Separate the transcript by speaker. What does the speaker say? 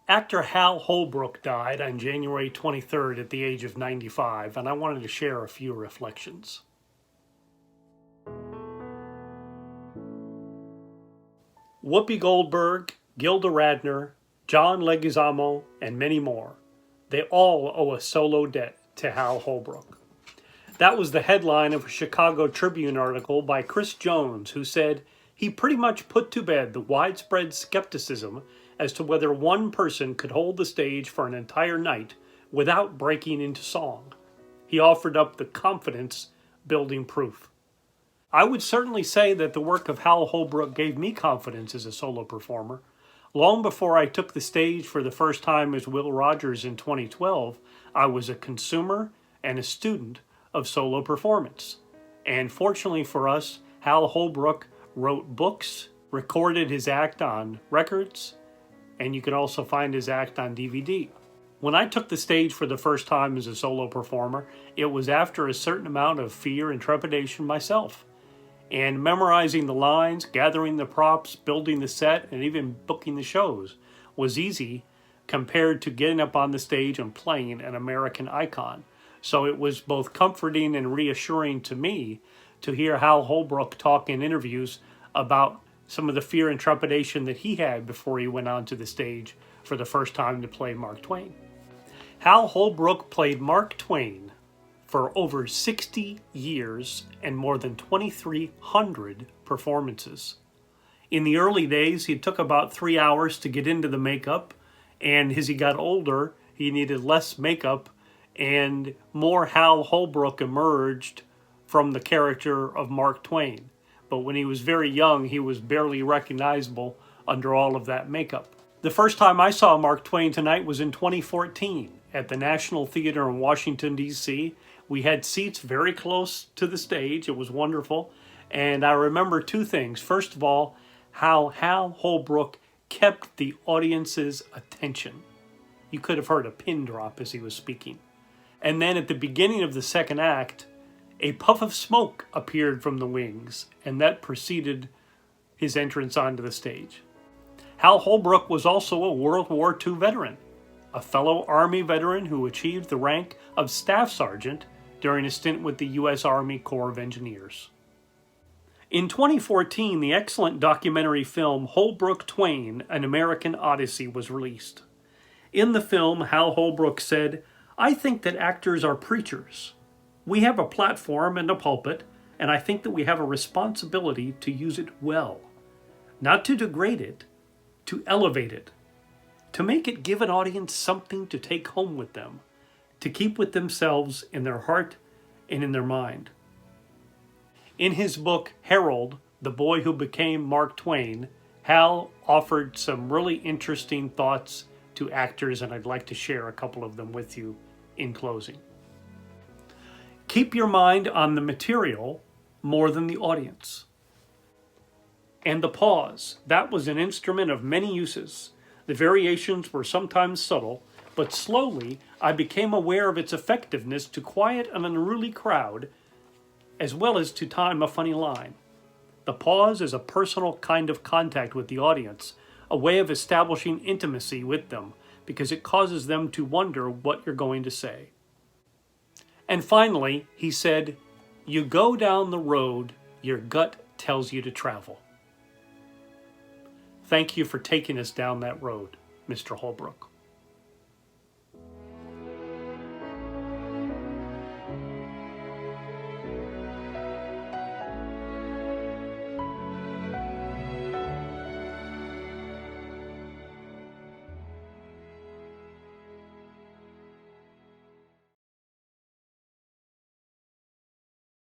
Speaker 1: Actor Hal Holbrook died on January 23rd at the age of 95, and I wanted to share a few reflections. Whoopi Goldberg, Gilda Radner, John Leguizamo, and many more. They all owe a solo debt to Hal Holbrook. That was the headline of a Chicago Tribune article by Chris Jones, who said he pretty much put to bed the widespread skepticism as to whether one person could hold the stage for an entire night without breaking into song. He offered up the confidence-building proof. I would certainly say that the work of Hal Holbrook gave me confidence as a solo performer. Long before I took the stage for the first time as Will Rogers in 2012, I was a consumer and a student of solo performance. And fortunately for us, Hal Holbrook wrote books, recorded his act on records, and you can also find his act on DVD. When I took the stage for the first time as a solo performer, it was after a certain amount of fear and trepidation myself. And memorizing the lines, gathering the props, building the set, and even booking the shows was easy compared to getting up on the stage and playing an American icon. So it was both comforting and reassuring to me to hear Hal Holbrook talk in interviews about some of the fear and trepidation that he had before he went onto the stage for the first time to play Mark Twain. Hal Holbrook played Mark Twain for over 60 years and more than 2,300 performances. In the early days, it took about 3 hours to get into the makeup, and as he got older, he needed less makeup, and more Hal Holbrook emerged from the character of Mark Twain. But when he was very young, he was barely recognizable under all of that makeup. The first time I saw Mark Twain Tonight was in 2014 at the National Theater in Washington, D.C. We had seats very close to the stage. It was wonderful. And I remember two things. First of all, how Hal Holbrook kept the audience's attention. You could have heard a pin drop as he was speaking. And then at the beginning of the second act, a puff of smoke appeared from the wings, and that preceded his entrance onto the stage. Hal Holbrook was also a World War II veteran, a fellow Army veteran who achieved the rank of Staff Sergeant during a stint with the U.S. Army Corps of Engineers. In 2014, the excellent documentary film Holbrook Twain, An American Odyssey was released. In the film, Hal Holbrook said, "I think that actors are preachers. We have a platform and a pulpit, and I think that we have a responsibility to use it well. Not to degrade it, to elevate it. To make it give an audience something to take home with them, to keep with themselves in their heart and in their mind." In his book, Harold, the Boy Who Became Mark Twain, Hal offered some really interesting thoughts to actors, and I'd like to share a couple of them with you in closing. Keep your mind on the material more than the audience. And the pause, that was an instrument of many uses. The variations were sometimes subtle, but slowly I became aware of its effectiveness to quiet an unruly crowd, as well as to time a funny line. The pause is a personal kind of contact with the audience, a way of establishing intimacy with them, because it causes them to wonder what you're going to say. And finally, he said, "You go down the road your gut tells you to travel." Thank you for taking us down that road, Mr. Holbrook.